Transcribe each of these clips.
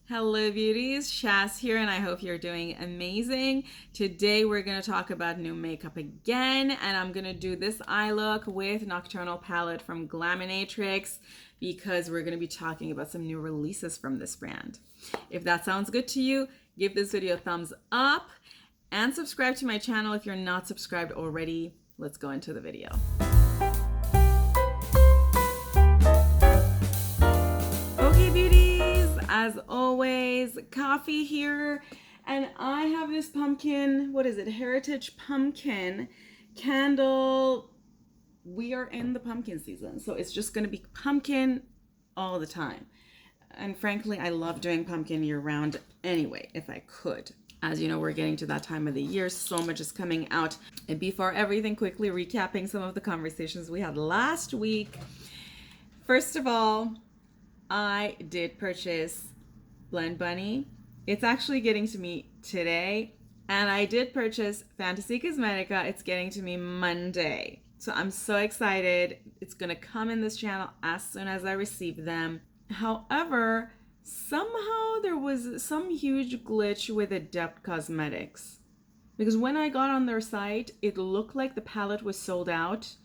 Hello beauties, Shaz here and I hope you're doing amazing. Today we're going to talk about new makeup again and I'm going to do this eye look with Nocturnal Palette from Glaminatrix because we're going to be talking about some new releases from this brand. If that sounds good to you, give this video a thumbs up and subscribe to my channel if you're not subscribed already. Let's go into the video. As always, coffee here, and I have this pumpkin, what is it, Heritage Pumpkin candle. We are in the pumpkin season, so it's just gonna be pumpkin all the time. And frankly, I love doing pumpkin year round anyway, if I could. As you know, we're getting to that time of the year, so much is coming out. And before everything, quickly recapping some of the conversations we had last week. First of all, I did purchase Blend Bunny. It's actually getting to me today. And I did purchase Fantasy Cosmetica. It's getting to me Monday. So I'm so excited. It's going to come in this channel as soon as I receive them. However, somehow there was some huge glitch with Adept Cosmetics. Because when I got on their site, it looked like the palette was sold out.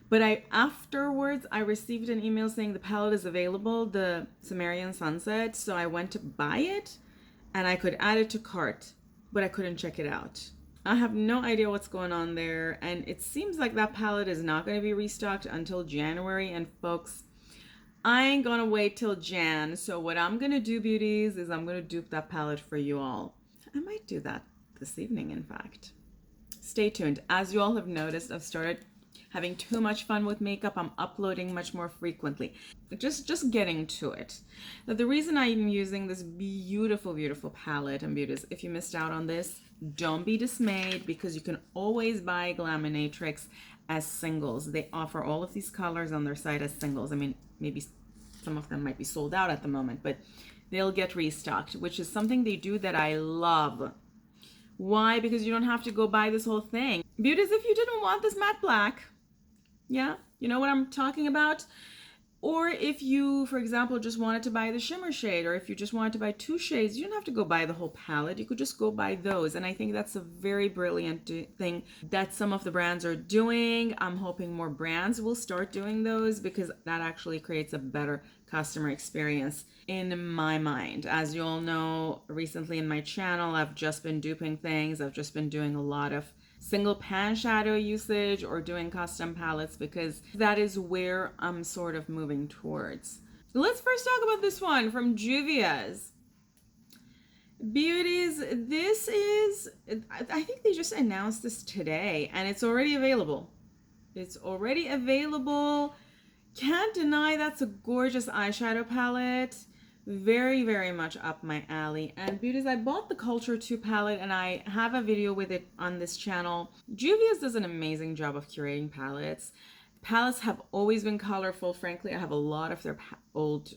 But afterwards, I received an email saying the palette is available, the Sumerian Sunset. So I went to buy it and I could add it to cart, but I couldn't check it out. I have no idea what's going on there. And it seems like that palette is not going to be restocked until January. And folks, I ain't going to wait till Jan. So what I'm going to do, beauties, is I'm going to dupe that palette for you all. I might do that this evening, in fact. Stay tuned. As you all have noticed, I've started having too much fun with makeup. I'm uploading much more frequently. Just getting to it. Now, the reason I'm using this beautiful palette, and beauties, if you missed out on this, don't be dismayed because you can always buy Glaminatrix as singles. They offer all of these colors on their site as singles. I mean, maybe some of them might be sold out at the moment, but they'll get restocked, which is something they do that I love. Why? Because you don't have to go buy this whole thing. Beauties, if you didn't want this matte black, yeah, you know what I'm talking about? Or if you, for example, just wanted to buy the shimmer shade, or if you just wanted to buy 2 shades, you don't have to go buy the whole palette. You could just go buy those. And I think that's a very brilliant thing that some of the brands are doing. I'm hoping more brands will start doing those because that actually creates a better customer experience in my mind. As you all know, recently in my channel, I've just been duping things. I've just been doing a lot of single pan shadow usage or doing custom palettes because that is where I'm sort of moving towards. Let's first talk about this one from Juvias. Beauties, this is, I think they just announced this today and it's already available. It's already available. Can't deny that's a gorgeous eyeshadow palette. Very much up my alley. And beauties, I bought the Culture 2 palette and I have a video with it on this channel. Juvias does an amazing job of curating palettes. Palettes have always been colorful. Frankly, I have a lot of their old,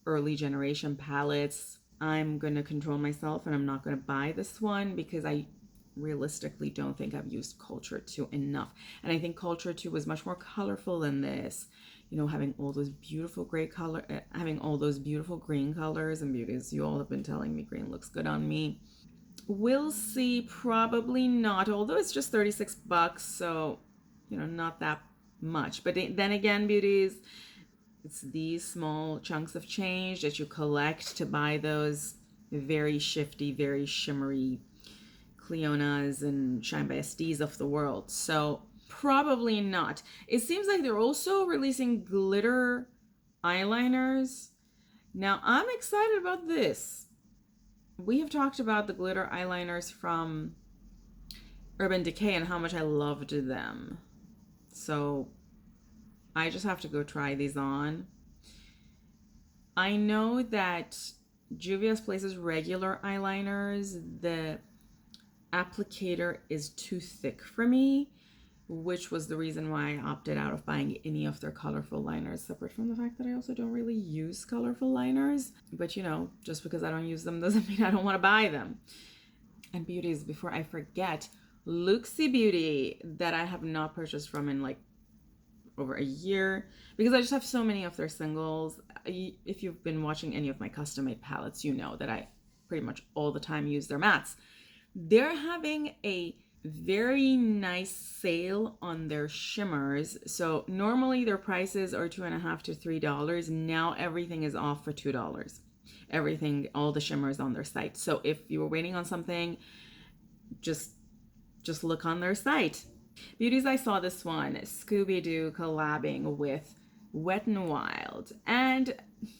early generation palettes. I'm going to control myself and I'm not going to buy this one because I realistically don't think I've used Culture 2 enough. And I think Culture 2 was much more colorful than this. You know, having all those beautiful having all those beautiful green colors and beauties. You all have been telling me green looks good on me. We'll see, probably not, although it's just 36 bucks, so, not that much. But then again, beauties, it's these small chunks of change that you collect to buy those very shifty, very shimmery Cleonas and Shine by SDs of the world. So probably not. It seems like they're also releasing glitter eyeliners. Now, I'm excited about this. We have talked about the glitter eyeliners from Urban Decay and how much I loved them. So I just have to go try these on. I know that Juvia's places regular eyeliners. The applicator is too thick for me, which was the reason why I opted out of buying any of their colorful liners, separate from the fact that I also don't really use colorful liners. But just because I don't use them doesn't mean I don't want to buy them. And beauties, before I forget, Looxi Beauty, that I have not purchased from in like over a year because I just have so many of their singles. If you've been watching any of my custom made palettes, you know that I pretty much all the time use their mattes. They're having a very nice sale on their shimmers. So normally their prices are $2.50 to $3. Now everything is off for $2. Everything, all the shimmers on their site. So if you were waiting on something, just look on their site. Beauties, I saw this one, Scooby Doo collabing with WetnWild, and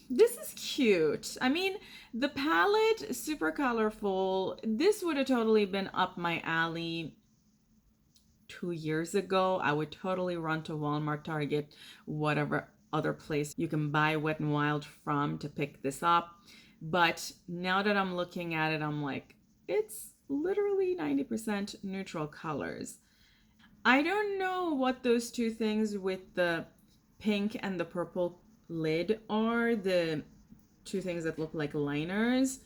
this is cute. I mean, the palette, super colorful. This would have totally been up my alley 2 years ago. I would totally run to Walmart, Target, whatever other place you can buy WetnWild from to pick this up. But now that I'm looking at it, I'm like, it's literally 90% neutral colors. I don't know what those two things with the pink and the purple lid are, the two things that look like liners.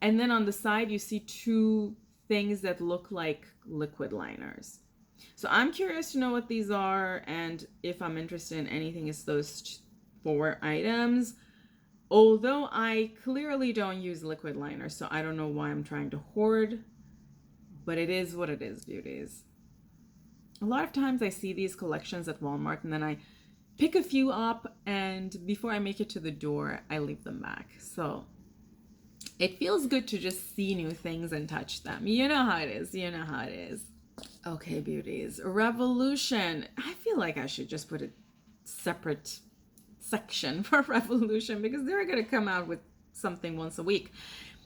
And then on the side, you see two things that look like liquid liners. So I'm curious to know what these are, and if I'm interested in anything, it's those 4 items. Although I clearly don't use liquid liner, so I don't know why I'm trying to hoard, but it is what it is, beauties. A lot of times I see these collections at Walmart and then I pick a few up, and before I make it to the door, I leave them back. So it feels good to just see new things and touch them. You know how it is. You know how it is. Okay, beauties. Revolution. I feel like I should just put a separate section for Revolution because they're going to come out with something once a week.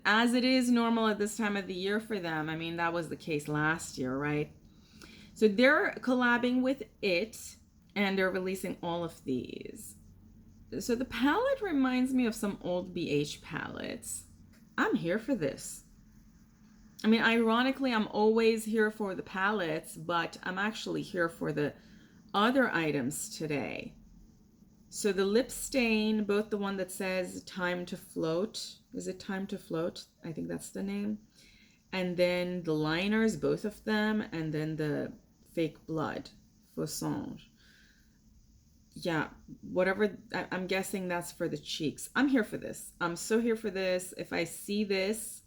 As it is normal at this time of the year for them. I mean, that was the case last year, right? So they're collabing with IT, and they're releasing all of these. So the palette reminds me of some old BH palettes. I'm here for this. I mean, ironically, I'm always here for the palettes, but I'm actually here for the other items today. So the lip stain, both the one that says Time to Float. Is it Time to Float? I think that's the name. And then the liners, both of them, and then the fake blood, Faussonge. Yeah, whatever, I'm guessing that's for the cheeks. I'm here for this. I'm so here for this. If I see this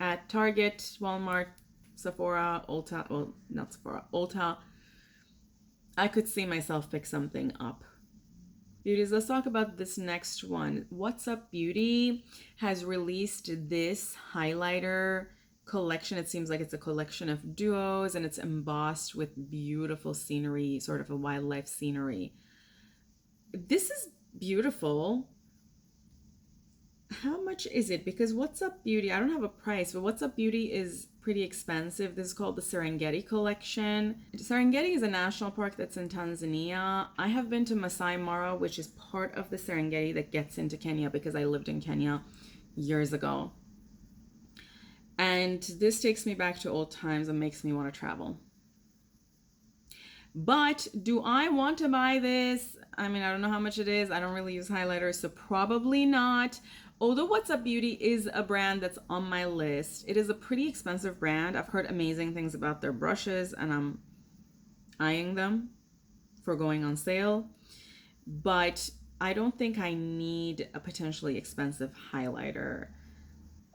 at Target, Walmart, Sephora, Ulta, well, not Sephora, Ulta, I could see myself pick something up. Beauties, let's talk about this next one. What's Up Beauty has released this highlighter collection. It seems like it's a collection of duos, and it's embossed with beautiful scenery, sort of a wildlife scenery. This is beautiful. How much is it? Because What's Up Beauty, I don't have a price, but What's Up Beauty is pretty expensive. This is called the Serengheti collection. Serengeti is a national park that's in Tanzania. I have been to Masai Mara, which is part of the Serengeti that gets into Kenya because I lived in Kenya years ago. And this takes me back to old times and makes me want to travel. But do I want to buy this? I mean, I don't know how much it is. I don't really use highlighters, so probably not. Although What's Up Beauty is a brand that's on my list, it is a pretty expensive brand. I've heard amazing things about their brushes, and I'm eyeing them for going on sale. But I don't think I need a potentially expensive highlighter.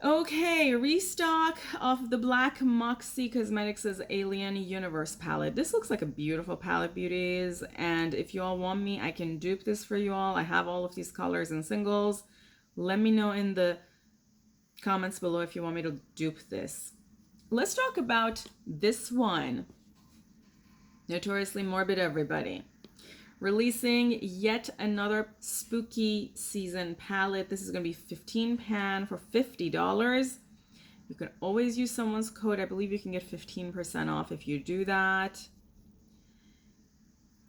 Okay, restock of the black Moxy Cosmetics' Alien Universe palette. This looks like a beautiful palette, beauties. And if you all want me, I can dupe this for you all. I have all of these colors and singles. Let me know in the comments below if you want me to dupe this. Let's talk about this one. Notoriously Morbid, everybody. Releasing yet another spooky season palette. This is going to be 15 pan for $50. You can always use someone's code. I believe you can get 15% off if you do that.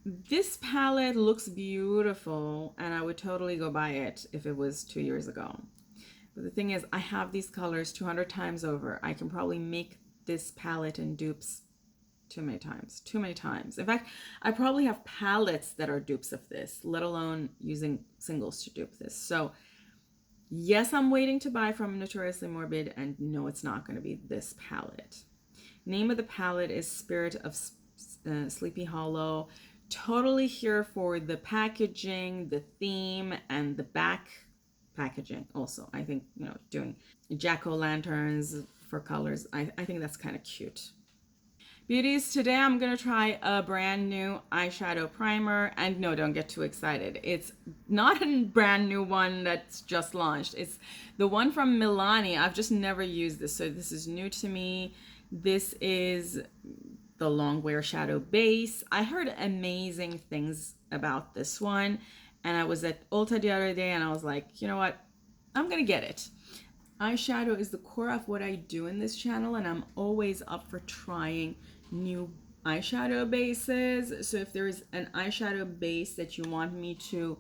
This palette looks beautiful, and I would totally go buy it if it was 2 years ago. But the thing is, I have these colors 200 times over. I can probably make this palette in dupes too many times. In fact, I probably have palettes that are dupes of this, let alone using singles to dupe this. So yes, I'm waiting to buy from Notoriously Morbid, and no, it's not going to be this palette. Name of the palette is Spirit of Sleepy Hollow. totally here for the packaging, the theme, and the back packaging also. I think, you know, doing jack-o'-lanterns for colors, I think that's kind of cute. Beauties, today I'm going to try a brand new eyeshadow primer. And no, don't get too excited. It's not a brand new one that's just launched. It's the one from Milani. I've just never used this, so this is new to me. This is the Longwear Shadow Base. I heard amazing things about this one. And I was at Ulta the other day and I was like, you know what? I'm going to get it. Eyeshadow is the core of what I do in this channel, and I'm always up for trying new eyeshadow bases. So if there is an eyeshadow base that you want me to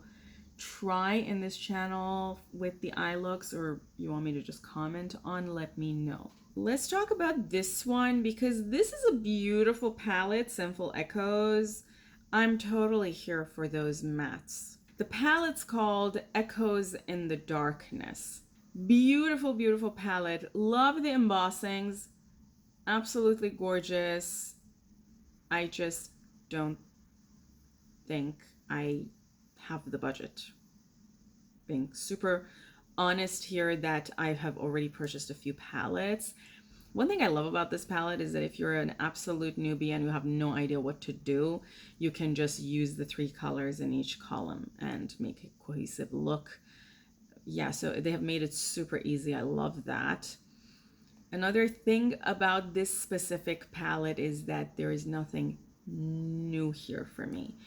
try in this channel with the eye looks, or you want me to just comment on, let me know. Let's talk about this one because this is a beautiful palette, Sinful Echoes. I'm totally here for those mattes. The palette's called Echoes in the Darkness. Beautiful, beautiful palette. Love the embossings. Absolutely gorgeous. I just don't think I have the budget. Being super honest here that I have already purchased a few palettes. One thing I love about this palette is that if you're an absolute newbie and you have no idea what to do, you can just use the 3 colors in each column and make a cohesive look. Yeah, so they have made it super easy. I love that. Another thing about this specific palette is that there is nothing new here for me.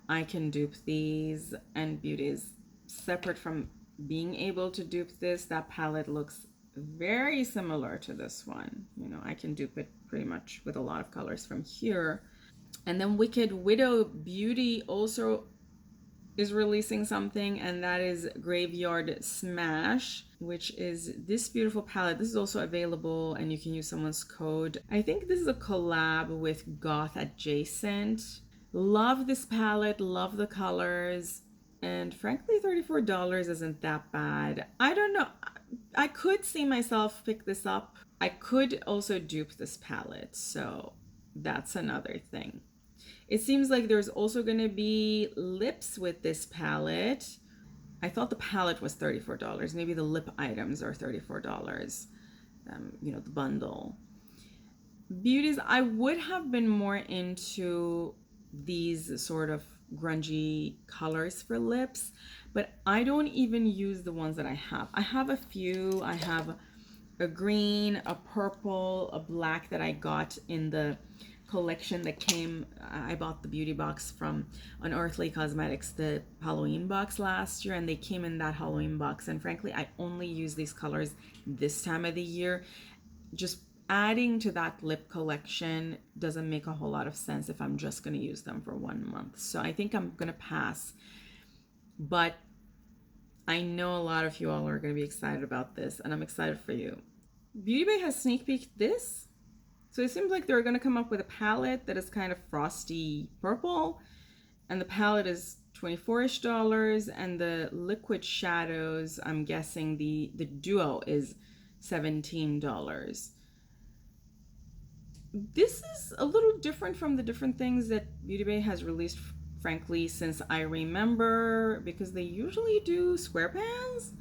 I can dupe these, and beauties, separate from being able to dupe this, that palette looks very similar to this one. You know, I can dupe it pretty much with a lot of colors from here. And then Wicked Widow Beauty also is releasing something, and that is Graveyard Smash, which is this beautiful palette. This is also available and you can use someone's code. I think this is a collab with Goth Adjacent. Love this palette, love the colors, and frankly $34 isn't that bad. I don't know, I could see myself pick this up. I could also dupe this palette, so that's another thing. It seems like there's also going to be lips with this palette. I thought the palette was $34. Maybe the lip items are $34. You know, the bundle. Beauties, I would have been more into these sort of grungy colors for lips, but I don't even use the ones that I have. I have a few. I have a green, a purple, a black that I got in the collection that came. I bought the beauty box from Unearthly Cosmetics, the Halloween box last year, and they came in that Halloween box, and frankly I only use these colors this time of the year. Just adding to that lip collection doesn't make a whole lot of sense if I'm just going to use them for 1 month. So I think I'm going to pass, but I know a lot of you all are going to be excited about this, and I'm excited for you. Beauty Bay has sneak peeked this. So it seems like they're going to come up with a palette that is kind of frosty purple, and the palette is $24-ish, and the liquid shadows, I'm guessing the duo is $17. This is a little different from the different things that Beauty Bay has released, frankly, since I remember, because they usually do square pans.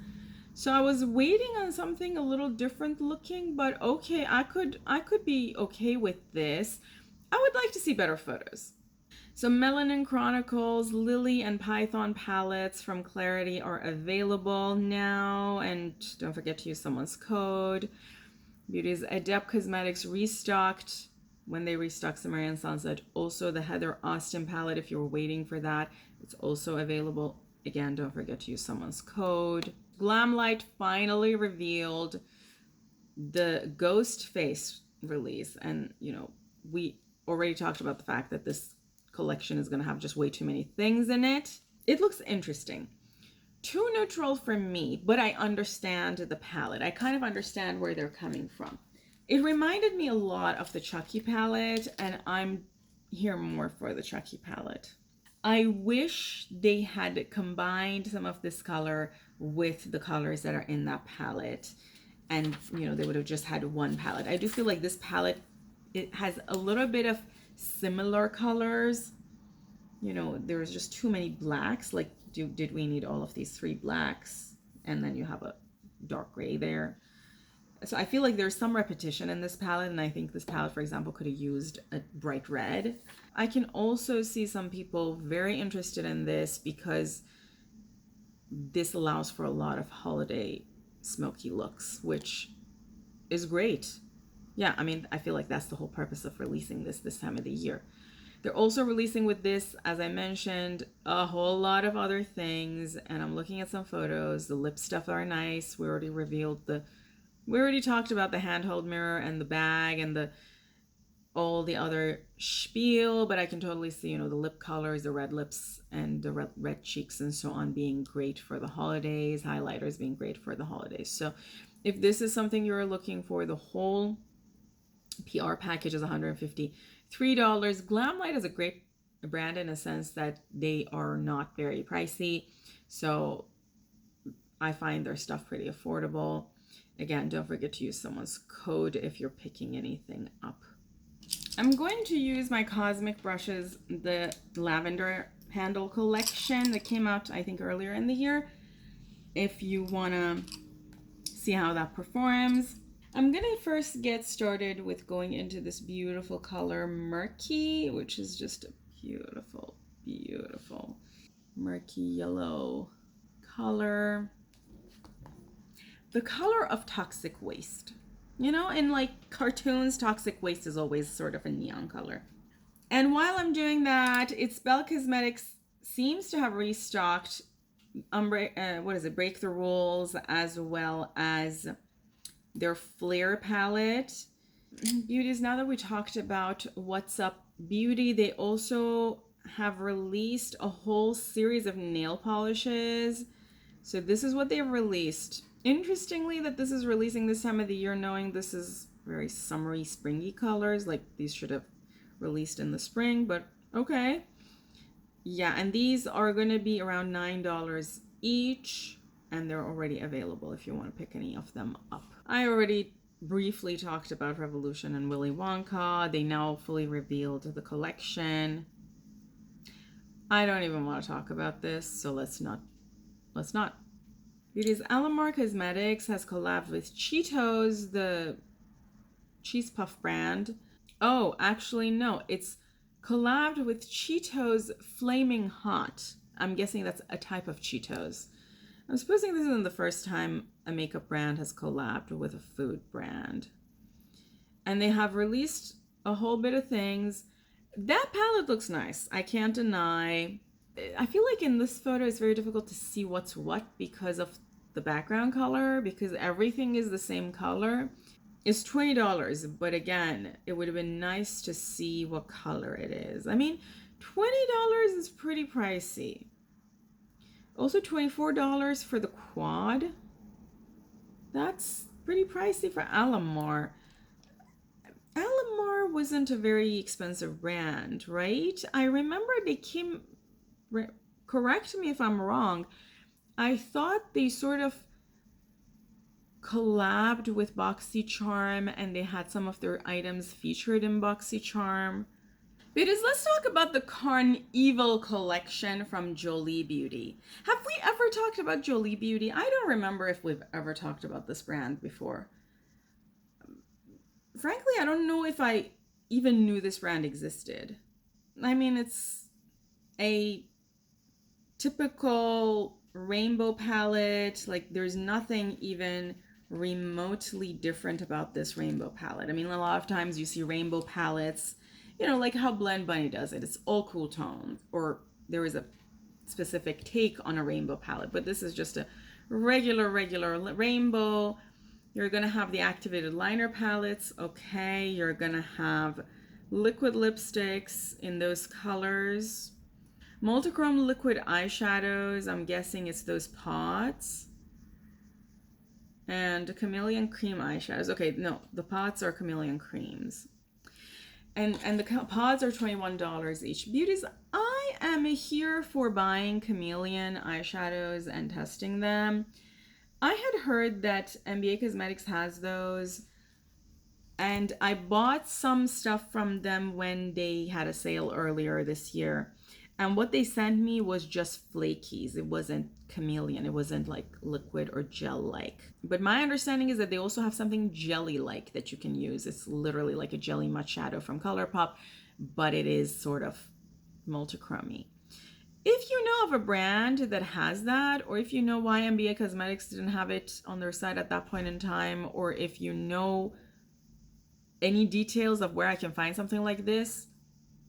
So I was waiting on something a little different looking, but okay, I could be okay with this. I would like to see better photos. So Melanin Chronicles, Lily and Python palettes from Clarity are available now, and don't forget to use someone's code. Beauty's Adept Cosmetics restocked when they restocked Sumerian Sunset. Also the Heather Austin palette, if you were waiting for that, it's also available. Again, don't forget to use someone's code. Glamlight finally revealed the Ghost Face release, and you know, we already talked about the fact that this collection is going to have just way too many things in it. It looks interesting. Too neutral for me, but I understand the palette. I kind of understand where they're coming from. It reminded me a lot of the Chucky palette, and I'm here more for the Chucky palette. I wish they had combined some of this color with the colors that are in that palette, and you know, they would have just had one palette. I do feel like this palette, it has a little bit of similar colors, you know, there's just too many blacks. Like, did we need all of these 3 blacks? And then you have a dark gray there. So I feel like there's some repetition in this palette, and I think this palette, for example, could have used a bright red. I can also see some people very interested in this because this allows for a lot of holiday smoky looks, which is great. Yeah, I mean, I feel like that's the whole purpose of releasing this time of the year. They're also releasing with this, as I mentioned, a whole lot of other things, and I'm looking at some photos. The lip stuff are nice. We already talked about the handheld mirror and the bag and all the other spiel, but I can totally see, you know, the lip colors, the red lips and the red cheeks and so on being great for the holidays, highlighters being great for the holidays. So if this is something you're looking for, the whole PR package is $153. Glamlight is a great brand in a sense that they are not very pricey. So I find their stuff pretty affordable. Again, don't forget to use someone's code if you're picking anything up. I'm going to use my Cosmic brushes, the Lavender Handle collection that came out, I think, earlier in the year. If you want to see how that performs. I'm going to first get started with going into this beautiful color Murky, which is just a beautiful, beautiful murky yellow color. The color of toxic waste. You know, in like cartoons, toxic waste is always sort of a neon color. And while I'm doing that, it's Belle Cosmetics seems to have restocked Break the Rules, as well as their Flare palette. Beauties, now that we talked about What's Up Beauty, they also have released a whole series of nail polishes. So this is what they've released. Interestingly that this is releasing this time of the year, knowing this is very summery, springy colors. Like, these should have released in the spring, but okay. Yeah, and these are going to be around $9 each, and they're already available if you want to pick any of them up. I already briefly talked about Revolution and Willy Wonka. They now fully revealed the collection. I don't even want to talk about this, so let's not. Beauties, Alamar Cosmetics has collabed with Cheetos, the cheese puff brand. Oh, actually, no. It's collabed with Cheetos Flaming Hot. I'm guessing that's a type of Cheetos. I'm supposing this isn't the first time a makeup brand has collabed with a food brand. And they have released a whole bit of things. That palette looks nice. I can't deny. I feel like in this photo it's very difficult to see what's what because of the background color, because everything is the same color. It's $20, but again, it would have been nice to see what color it is. I mean, $20 is pretty pricey. Also $24 for the quad. That's pretty pricey for Alamar. Alamar wasn't a very expensive brand, right? I remember they came, correct me if I'm wrong, I thought they sort of collabed with BoxyCharm and they had some of their items featured in BoxyCharm. Because let's talk about the Carnival collection from Jolie Beauty. Have we ever talked about Jolie Beauty? I don't remember if we've ever talked about this brand before. Frankly, I don't know if I even knew this brand existed. I mean, it's a typical rainbow palette. Like, there's nothing even remotely different about this rainbow palette. I mean, a lot of times you see rainbow palettes, you know, like how Blend Bunny does it. It's all cool tones, or there is a specific take on a rainbow palette, but this is just a regular rainbow. You're gonna have the activated liner palettes, okay. You're gonna have liquid lipsticks in those colors. Multichrome liquid eyeshadows, I'm guessing it's those pots. And chameleon cream eyeshadows. Okay, no, the pots are chameleon creams. And the pods are $21 each. Beauties, I am here for buying chameleon eyeshadows and testing them. I had heard that NBA Cosmetics has those, and I bought some stuff from them when they had a sale earlier this year. And what they sent me was just flakies. It wasn't chameleon. It wasn't like liquid or gel-like. But my understanding is that they also have something jelly-like that you can use. It's literally like a jelly matte shadow from ColourPop, but it is sort of multichromy. If you know of a brand that has that, or if you know why MBA Cosmetics didn't have it on their site at that point in time, or if you know any details of where I can find something like this,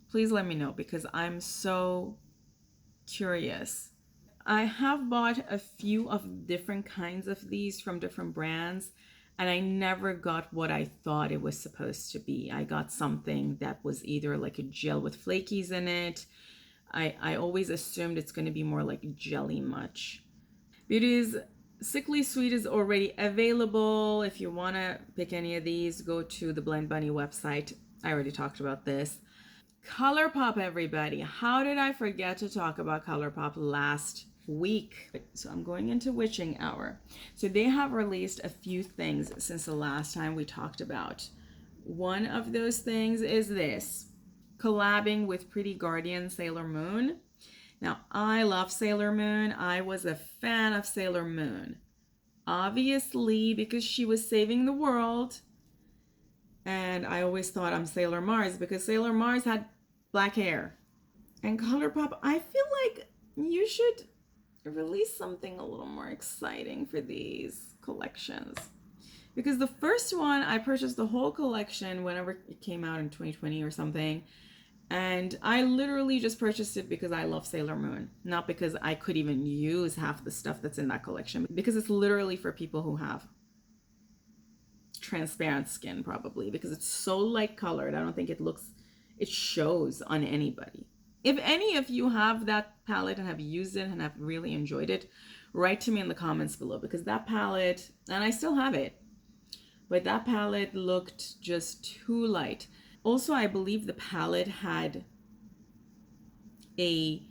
please let me know, because I'm so curious. I have bought a few of different kinds of these from different brands, and I never got what I thought it was supposed to be. I got something that was either like a gel with flakies in it. I always assumed it's going to be more like jelly much. Beauty's Sickly Sweet is already available. If you want to pick any of these, go to the Blend Bunny website. I already talked about this. ColourPop, everybody. How did I forget to talk about ColourPop last week? So I'm going into witching hour. So they have released a few things since the last time we talked about. One of those things is this, collabing with Pretty Guardian Sailor Moon. Now, I love Sailor Moon. I was a fan of Sailor Moon, obviously, because she was saving the world. And I always thought I'm Sailor Mars because Sailor Mars had black hair. And ColourPop, I feel like you should release something a little more exciting for these collections. Because the first one, I purchased the whole collection whenever it came out in 2020 or something. And I literally just purchased it because I love Sailor Moon. Not because I could even use half the stuff that's in that collection. Because it's literally for people who have transparent skin, probably. Because it's so light colored. I don't think it shows on anybody. If any of you have that palette and have used it and have really enjoyed it, write to me in the comments below. Because that palette, and I still have it, but that palette looked just too light. Also, I believe the palette had a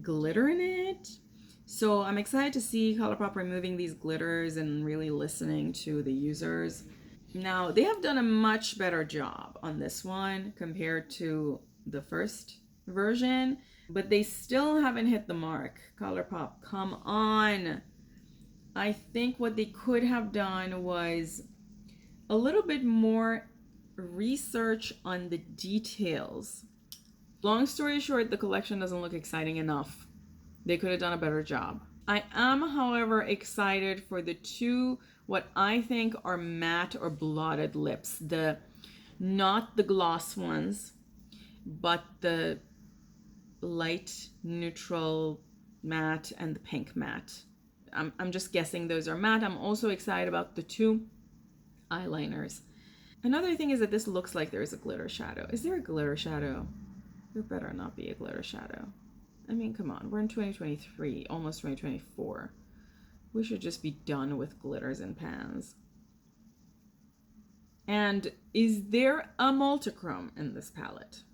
glitter in it. So I'm excited to see ColourPop removing these glitters and really listening to the users. Now, they have done a much better job on this one compared to the first version, but they still haven't hit the mark. ColourPop, come on. I think what they could have done was a little bit more research on the details. Long story short, the collection doesn't look exciting enough. They could have done a better job. I am, however, excited for the two, what I think are matte or blotted lips. Not the gloss ones, but the light neutral matte and the pink matte. I'm just guessing those are matte. I'm also excited about the two eyeliners. Another thing is that this looks like there is a glitter shadow. Is there a glitter shadow? There better not be a glitter shadow. I mean, come on. We're in 2023, almost 2024. We should just be done with glitters and pans. And is there a multichrome in this palette?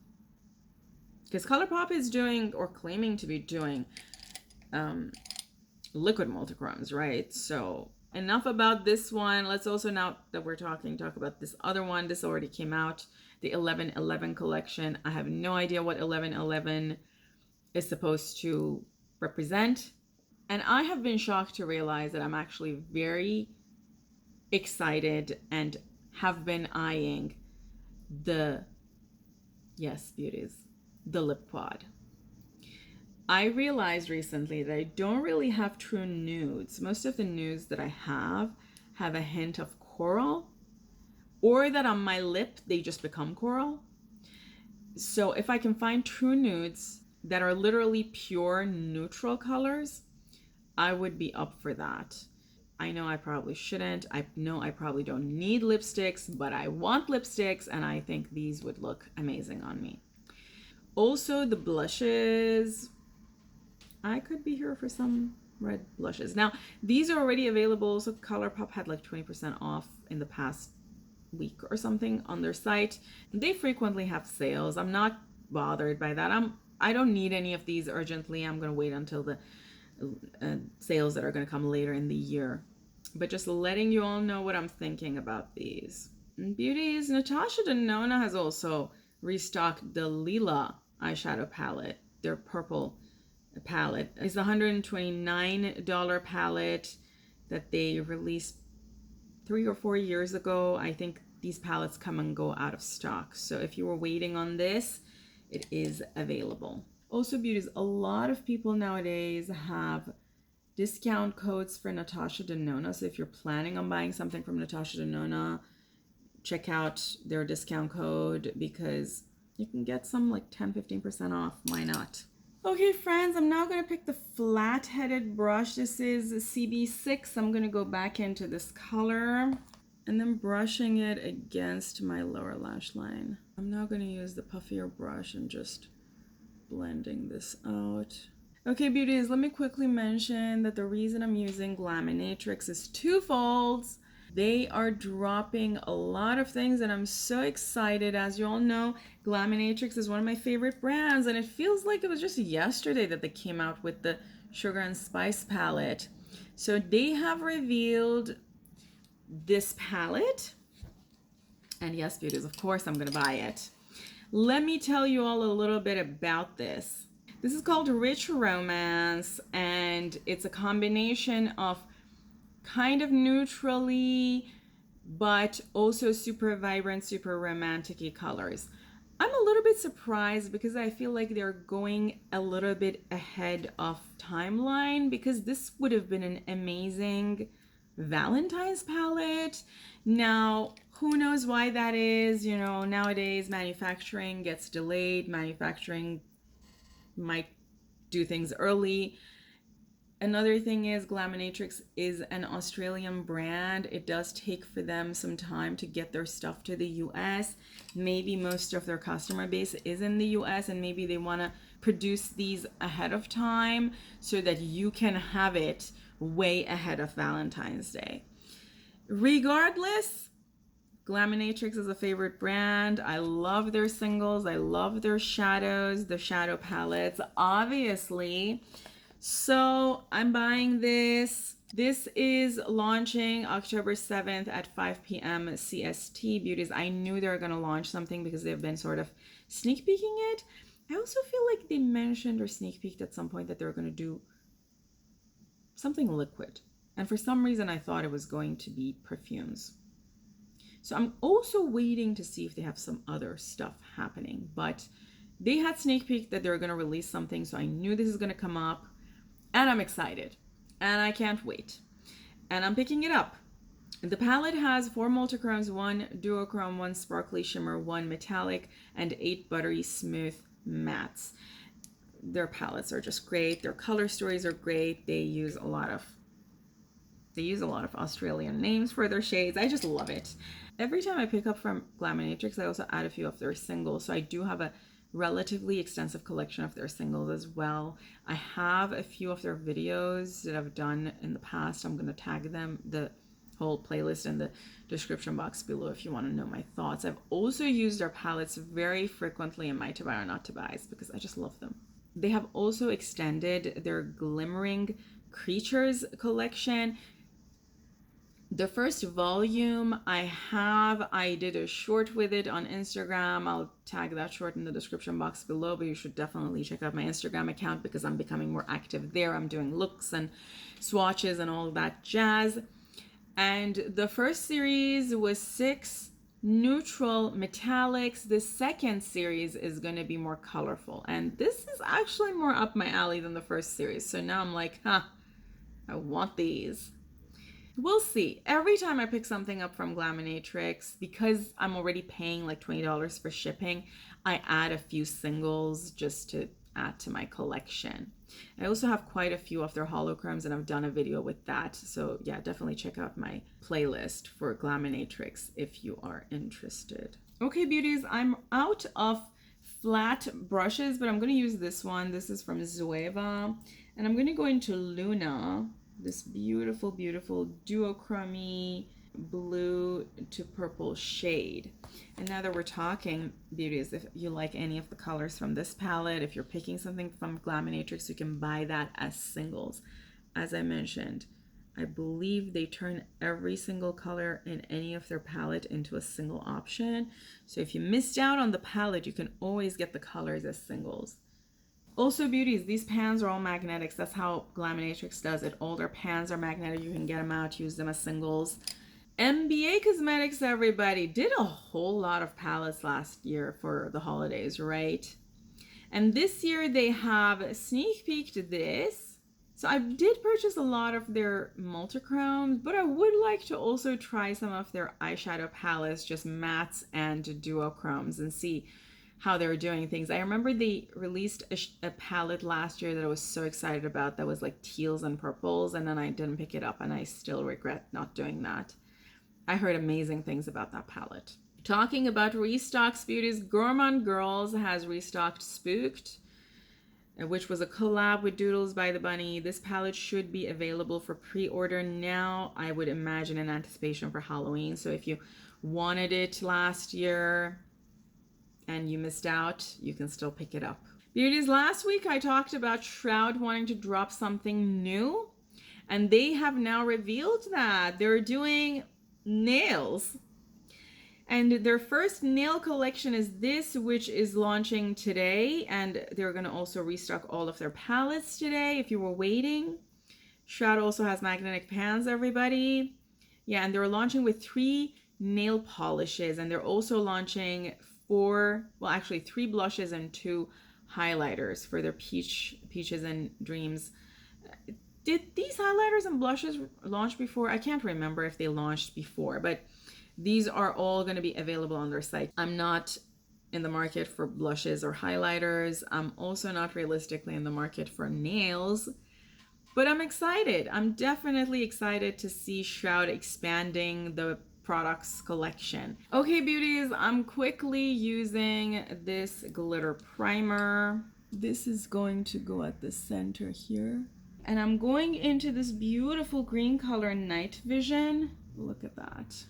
Because ColourPop is doing, or claiming to be doing, liquid multichromes, right? So enough about this one. Let's also, now that we're talking, talk about this other one. This already came out, the 1111 collection. I have no idea what 1111 is supposed to represent. And I have been shocked to realize that I'm actually very excited and have been eyeing the, yes, beauties, the lip quad. I realized recently that I don't really have true nudes. Most of the nudes that I have a hint of coral, or that on my lip they just become coral. So if I can find true nudes that are literally pure neutral colors, I would be up for that. I know I probably shouldn't. I know I probably don't need lipsticks, but I want lipsticks, and I think these would look amazing on me. Also, the blushes. I could be here for some red blushes. Now, these are already available, so ColourPop had like 20% off in the past week or something on their site. They frequently have sales. I'm not bothered by that. I don't need any of these urgently. I'm going to wait until the sales that are going to come later in the year. But just letting you all know what I'm thinking about these. And beauties, Natasha Denona has also restocked the Lila eyeshadow palette. their purple palette. It's a $129 palette that they released 3 or 4 years ago. I think these palettes come and go out of stock. So if you were waiting on this, it is available. Also, beauties, a lot of people nowadays have discount codes for Natasha Denona. So if you're planning on buying something from Natasha Denona, check out their discount code because you can get some like 10-15% off. Why not? Okay, friends, I'm now going to pick the flat-headed brush. This is CB6. I'm going to go back into this color and then brushing it against my lower lash line. I'm now going to use the puffier brush and just blending this out. Okay, beauties, let me quickly mention that the reason I'm using Glaminatrix is twofold. They are dropping a lot of things and I'm so excited. As you all know, Glaminatrix is one of my favorite brands and it feels like it was just yesterday that they came out with the Sugar and Spice palette. So they have revealed this palette. And yes, beauties, of course I'm going to buy it. Let me tell you all a little bit about this. This is called Rich Romance and it's a combination of kind of neutrally, but also super vibrant, super romantic-y colors. I'm a little bit surprised because I feel like they're going a little bit ahead of timeline because this would have been an amazing Valentine's palette. Now, who knows why that is? You know, nowadays manufacturing gets delayed. Manufacturing might do things early. Another thing is Glaminatrix is an Australian brand. It does take for them some time to get their stuff to the US. Maybe most of their customer base is in the US and maybe they want to produce these ahead of time so that you can have it way ahead of Valentine's Day. Regardless, Glaminatrix is a favorite brand. I love their singles. I love their shadows, the shadow palettes, obviously. So I'm buying this. This is launching October 7th at 5 p.m. CST. Beauties, I knew they were going to launch something because they've been sort of sneak peeking it. I also feel like they mentioned or sneak peeked at some point that they were going to do something liquid. And for some reason, I thought it was going to be perfumes. So I'm also waiting to see if they have some other stuff happening. But they had sneak peeked that they were going to release something. So I knew this is going to come up. And I'm excited. And I can't wait. And I'm picking it up. The palette has 4 multichromes, 1 duochrome, 1 sparkly shimmer, 1 metallic, and 8 buttery smooth mattes. Their palettes are just great. Their color stories are great. They use a lot of Australian names for their shades. I just love it. Every time I pick up from Glaminatrix, I also add a few of their singles. So I do have a relatively extensive collection of their singles as well. I have a few of their videos that I've done in the past. I'm going to tag them, the whole playlist in the description box below if you want to know my thoughts. I've also used their palettes very frequently in my to buy or not to buys because I just love them. They have also extended their Glimmering Creatures collection. The first volume I did a short with it on Instagram. I'll tag that short in the description box below, but you should definitely check out my Instagram account because I'm becoming more active there. I'm doing looks and swatches and all that jazz. And the first series was 6 neutral metallics. The second series is going to be more colorful. And this is actually more up my alley than the first series. So now I'm like, I want these. We'll see. Every time I pick something up from Glaminatrix, because I'm already paying like $20 for shipping, I add a few singles just to add to my collection. I also have quite a few of their holochromes and I've done a video with that. So yeah, definitely check out my playlist for Glaminatrix if you are interested. Okay, beauties, I'm out of flat brushes, but I'm going to use this one. This is from Zoeva and I'm going to go into Luna. This beautiful, beautiful duochrome blue to purple shade. And now that we're talking, beauties, if you like any of the colors from this palette, if you're picking something from Glaminatrix, you can buy that as singles. As I mentioned, I believe they turn every single color in any of their palette into a single option. So if you missed out on the palette, you can always get the colors as singles. Also, beauties, these pans are all magnetics. That's how Glaminatrix does it. All their pans are magnetic. You can get them out, use them as singles. NBA Cosmetics, everybody, did a whole lot of palettes last year for the holidays, right? And this year they have sneak peeked this. So I did purchase a lot of their multichromes, but I would like to also try some of their eyeshadow palettes, just mattes and duochromes, and see how they're doing things. I remember they released a palette last year that I was so excited about that was like teals and purples, and then I didn't pick it up, and I still regret not doing that. I heard amazing things about that palette. Talking about restocks, beauties, Gourmand Girls has restocked Spooked, which was a collab with Doodles by the Bunny. This palette should be available for pre-order now, I would imagine, in anticipation for Halloween. So if you wanted it last year and you missed out, you can still pick it up. Beauties, last week I talked about Shroud wanting to drop something new, and they have now revealed that they're doing nails. And their first nail collection is this, which is launching today. And they're going to also restock all of their palettes today if you were waiting. Shroud also has magnetic pans, everybody. Yeah, and they're launching with 3 nail polishes. And they're also launching 3 blushes and 2 highlighters for their Peaches and Dreams. Did these highlighters and blushes launch before? I can't remember if they launched before, but these are all going to be available on their site. I'm not in the market for blushes or highlighters. I'm also not realistically in the market for nails, but I'm excited. I'm definitely excited to see Shroud expanding the products collection. Okay, beauties, I'm quickly using this glitter primer. This is going to go at the center here. And I'm going into this beautiful green color, Night Vision. Look at that.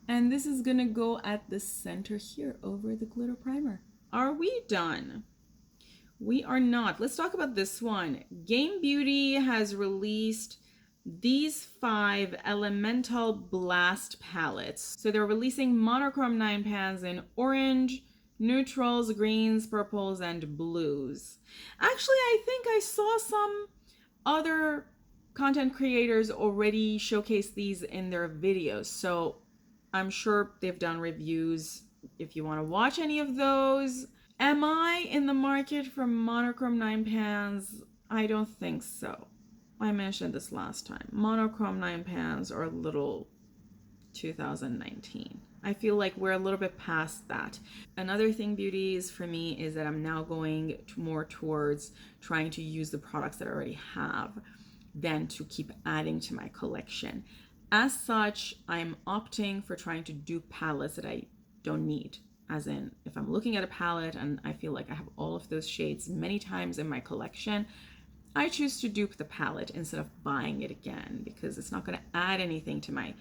And this is gonna go at the center here over the glitter primer. Are we done? We are not. Let's talk about this one. Game Beauty has released these 5 Elemental Blast palettes. So they're releasing monochrome 9 pans in orange, neutrals, greens, purples, and blues. Actually, I think I saw some other content creators already showcase these in their videos. So I'm sure they've done reviews if you want to watch any of those. Am I in the market for monochrome 9 pans? I don't think so. I mentioned this last time. Monochrome 9 pans are a little 2019. I feel like we're a little bit past that. Another thing, beauties, for me is that I'm now going more towards trying to use the products that I already have than to keep adding to my collection. As such, I'm opting for trying to dupe palettes that I don't need. As in, if I'm looking at a palette and I feel like I have all of those shades many times in my collection, I choose to dupe the palette instead of buying it again, because it's not going to add anything to my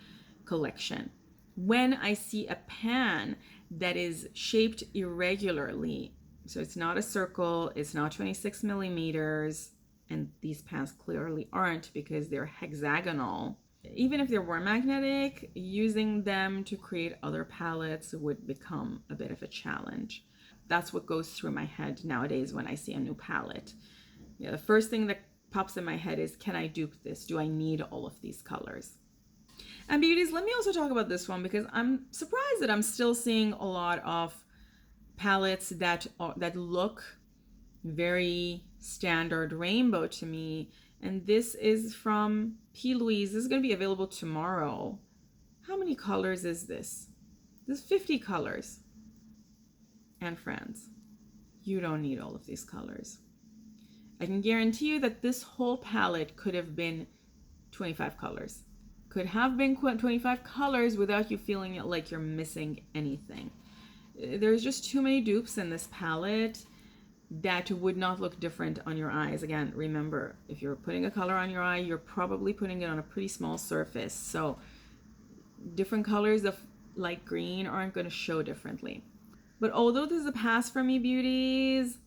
collection. When I see a pan that is shaped irregularly, so it's not a circle, it's not 26 millimeters, and these pans clearly aren't because they're hexagonal. Even if they were magnetic, using them to create other palettes would become a bit of a challenge. That's what goes through my head nowadays when I see a new palette. Yeah, the first thing that pops in my head is, can I dupe this? Do I need all of these colors? And beauties, let me also talk about this one, because I'm surprised that I'm still seeing a lot of palettes that look very standard rainbow to me. And this is from P. Louise. This is going to be available tomorrow. How many colors is this? There's 50 colors. And friends, you don't need all of these colors. I can guarantee you that this whole palette could have been 25 colors. Could have been 25 colors without you feeling like you're missing anything. There's just too many dupes in this palette that would not look different on your eyes. Again, remember, if you're putting a color on your eye, you're probably putting it on a pretty small surface. So different colors of light green aren't going to show differently. But although this is a pass for me, beauties,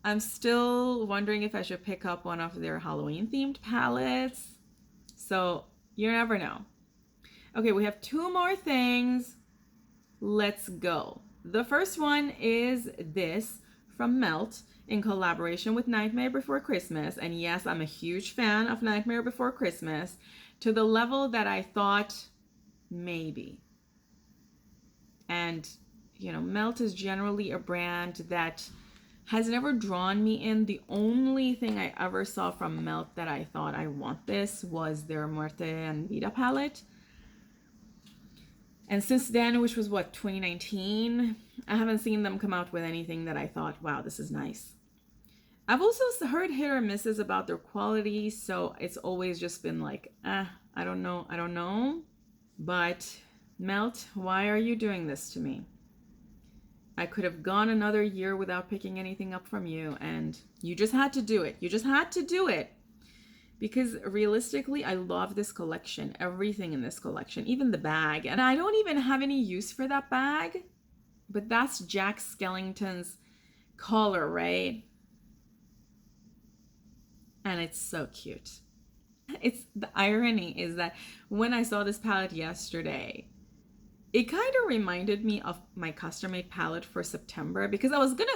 I'm still wondering if I should pick up one of their Halloween themed palettes. So you never know. Okay, we have 2 more things. Let's go. The first one is this from Melt in collaboration with Nightmare Before Christmas. And yes, I'm a huge fan of Nightmare Before Christmas, to the level that I thought maybe. And, you know, Melt is generally a brand that has never drawn me in. The only thing I ever saw from Melt that I thought I want this was their Muerte and Vida palette. And since then, which was what, 2019, I haven't seen them come out with anything that I thought, wow, this is nice. I've also heard hit or misses about their quality, so it's always just been like, I don't know. But Melt, why are you doing this to me? I could have gone another year without picking anything up from you, and you just had to do it. You just had to do it. Because realistically, I love this collection, everything in this collection, even the bag. And I don't even have any use for that bag, but that's Jack Skellington's collar, right? And it's so cute. It's the irony is that when I saw this palette yesterday, it kind of reminded me of my custom made palette for September, because I was gonna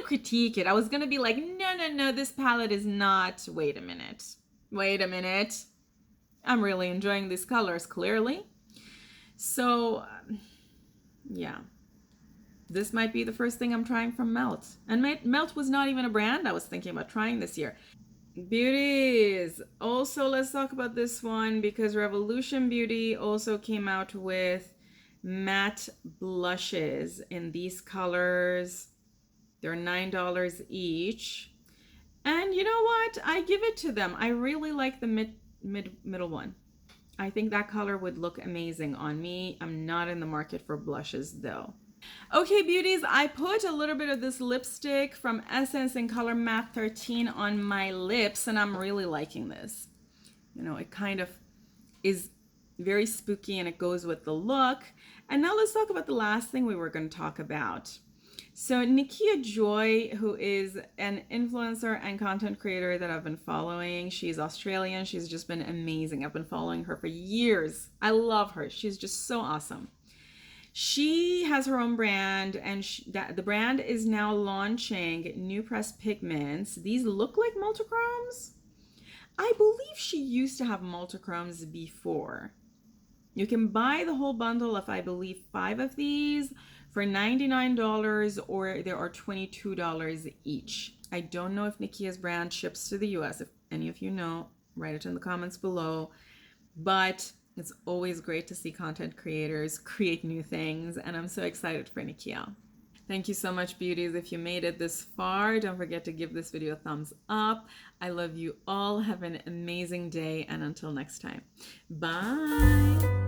critique it. I was gonna be like, no, this palette is not. Wait a minute. I'm really enjoying these colors, clearly. So, yeah. This might be the first thing I'm trying from Melt. And Melt was not even a brand I was thinking about trying this year. Beauties. Also, let's talk about this one, because Revolution Beauty also came out with matte blushes in these colors. They're $9 each. And you know what? I give it to them. I really like the middle one. I think that color would look amazing on me. I'm not in the market for blushes though. Okay, beauties, I put a little bit of this lipstick from Essence in color Matte 13 on my lips, and I'm really liking this. You know, it kind of is very spooky and it goes with the look. And now let's talk about the last thing we were going to talk about. So Nikia Joy, who is an influencer and content creator that I've been following, she's Australian. She's just been amazing. I've been following her for years. I love her. She's just so awesome. She has her own brand, and the brand is now launching new press pigments. These look like multichromes. I believe she used to have multichromes before. You can buy the whole bundle of, I believe, 5 of these for $99, or there are $22 each. I don't know if Nikia's brand ships to the US. If any of you know, write it in the comments below. But it's always great to see content creators create new things, and I'm so excited for Nikia. Thank you so much, beauties. If you made it this far, don't forget to give this video a thumbs up. I love you all. Have an amazing day, and until next time, bye.